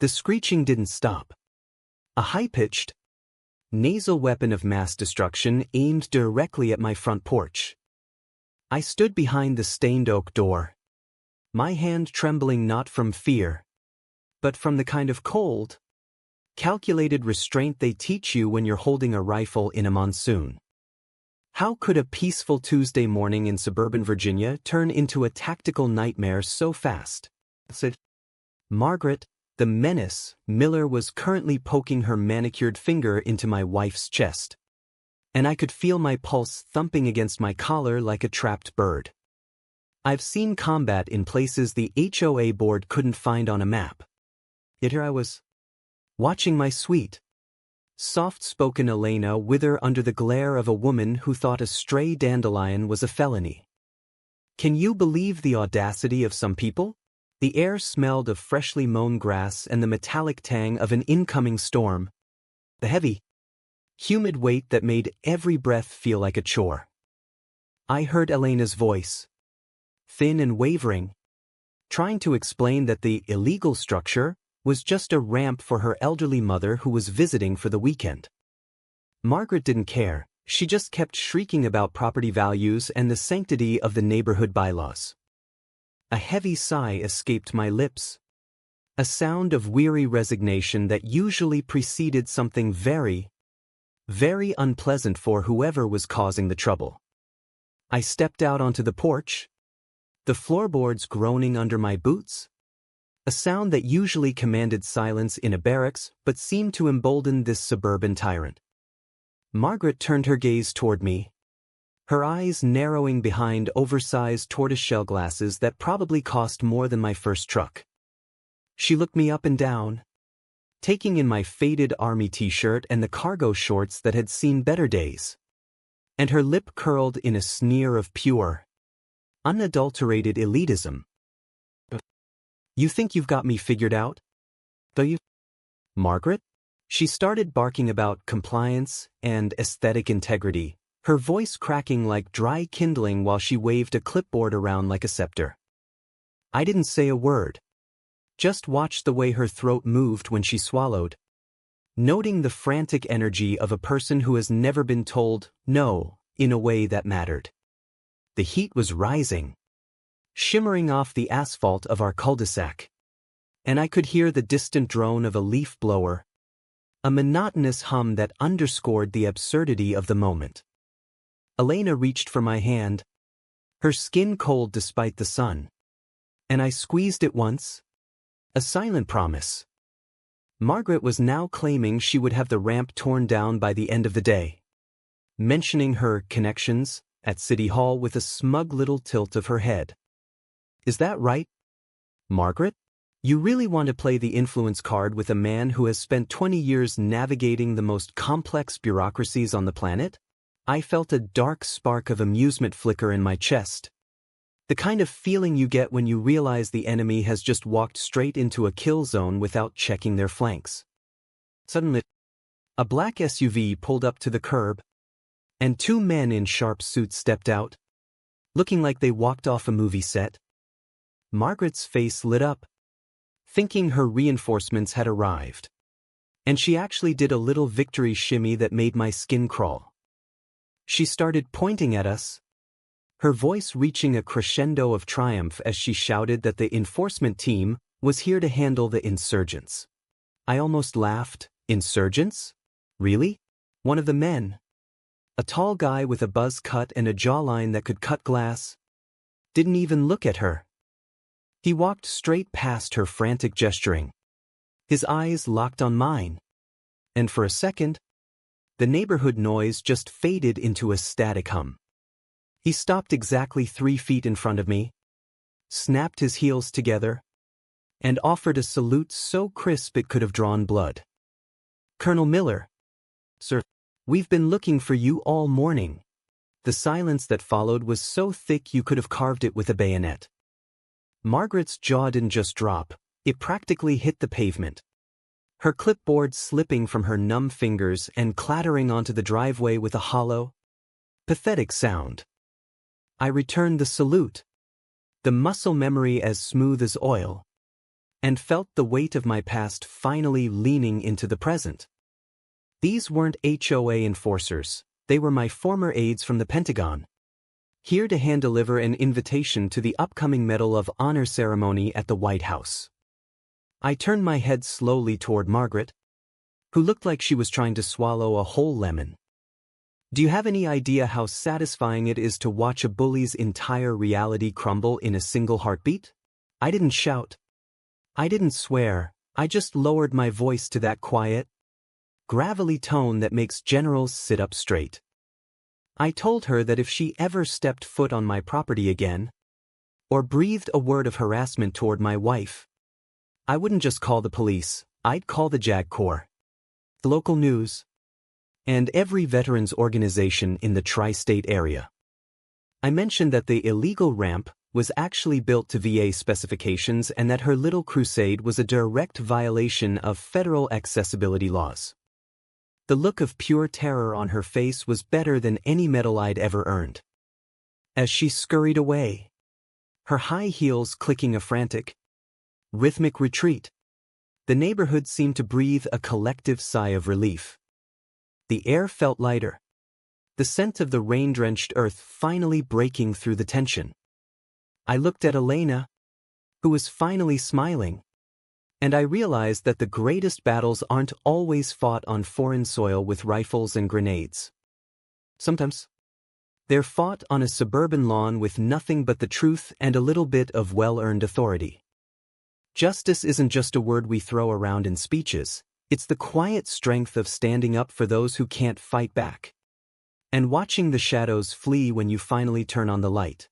The screeching didn't stop. A high-pitched, nasal weapon of mass destruction aimed directly at my front porch. I stood behind the stained oak door, my hand trembling not from fear, but from the kind of cold, calculated restraint they teach you when you're holding a rifle in a monsoon. How could a peaceful Tuesday morning in suburban Virginia turn into a tactical nightmare so fast? Margaret, the menace, Miller was currently poking her manicured finger into my wife's chest, and I could feel my pulse thumping against my collar like a trapped bird. I've seen combat in places the HOA board couldn't find on a map. Yet here I was, watching my sweet, soft-spoken Elena wither under the glare of a woman who thought a stray dandelion was a felony. Can you believe the audacity of some people? The air smelled of freshly mown grass and the metallic tang of an incoming storm, the heavy, humid weight that made every breath feel like a chore. I heard Elena's voice, thin and wavering, trying to explain that the illegal structure was just a ramp for her elderly mother who was visiting for the weekend. Margaret didn't care. She just kept shrieking about property values and the sanctity of the neighborhood bylaws. A heavy sigh escaped my lips, a sound of weary resignation that usually preceded something very, very unpleasant for whoever was causing the trouble. I stepped out onto the porch, the floorboards groaning under my boots, a sound that usually commanded silence in a barracks but seemed to embolden this suburban tyrant. Margaret turned her gaze toward me, her eyes narrowing behind oversized tortoiseshell glasses that probably cost more than my first truck. She looked me up and down, taking in my faded army t-shirt and the cargo shorts that had seen better days, and her lip curled in a sneer of pure, unadulterated elitism. You think you've got me figured out? Do you, Margaret? She started barking about compliance and aesthetic integrity, her voice cracking like dry kindling while she waved a clipboard around like a scepter. I didn't say a word, just watched the way her throat moved when she swallowed, noting the frantic energy of a person who has never been told no in a way that mattered. The heat was rising, shimmering off the asphalt of our cul-de-sac, and I could hear the distant drone of a leaf blower, a monotonous hum that underscored the absurdity of the moment. Elena reached for my hand, her skin cold despite the sun, and I squeezed it once, a silent promise. Margaret was now claiming she would have the ramp torn down by the end of the day, mentioning her connections at City Hall with a smug little tilt of her head. Is that right, Margaret? You really want to play the influence card with a man who has spent 20 years navigating the most complex bureaucracies on the planet? I felt a dark spark of amusement flicker in my chest, the kind of feeling you get when you realize the enemy has just walked straight into a kill zone without checking their flanks. Suddenly, a black SUV pulled up to the curb, and two men in sharp suits stepped out, looking like they walked off a movie set. Margaret's face lit up, thinking her reinforcements had arrived, and she actually did a little victory shimmy that made my skin crawl. She started pointing at us, her voice reaching a crescendo of triumph as she shouted that the enforcement team was here to handle the insurgents. I almost laughed. Insurgents? Really? One of the men, a tall guy with a buzz cut and a jawline that could cut glass, didn't even look at her. He walked straight past her frantic gesturing, his eyes locked on mine, and for a second, the neighborhood noise just faded into a static hum. He stopped exactly 3 feet in front of me, snapped his heels together, and offered a salute so crisp it could have drawn blood. Colonel Miller. Sir, we've been looking for you all morning. The silence that followed was so thick you could have carved it with a bayonet. Margaret's jaw didn't just drop, it practically hit the pavement, her clipboard slipping from her numb fingers and clattering onto the driveway with a hollow, pathetic sound. I returned the salute, the muscle memory as smooth as oil, and felt the weight of my past finally leaning into the present. These weren't HOA enforcers, they were my former aides from the Pentagon, here to hand-deliver an invitation to the upcoming Medal of Honor ceremony at the White House. I turned my head slowly toward Margaret, who looked like she was trying to swallow a whole lemon. Do you have any idea how satisfying it is to watch a bully's entire reality crumble in a single heartbeat? I didn't shout. I didn't swear, I just lowered my voice to that quiet, gravelly tone that makes generals sit up straight. I told her that if she ever stepped foot on my property again, or breathed a word of harassment toward my wife, I wouldn't just call the police, I'd call the JAG Corps, the local news, and every veterans organization in the tri-state area. I mentioned that the illegal ramp was actually built to VA specifications and that her little crusade was a direct violation of federal accessibility laws. The look of pure terror on her face was better than any medal I'd ever earned. As she scurried away, her high heels clicking a frantic, rhythmic retreat, the neighborhood seemed to breathe a collective sigh of relief. The air felt lighter, the scent of the rain-drenched earth finally breaking through the tension. I looked at Elena, who was finally smiling, and I realized that the greatest battles aren't always fought on foreign soil with rifles and grenades. Sometimes, they're fought on a suburban lawn with nothing but the truth and a little bit of well-earned authority. Justice isn't just a word we throw around in speeches, it's the quiet strength of standing up for those who can't fight back, and watching the shadows flee when you finally turn on the light.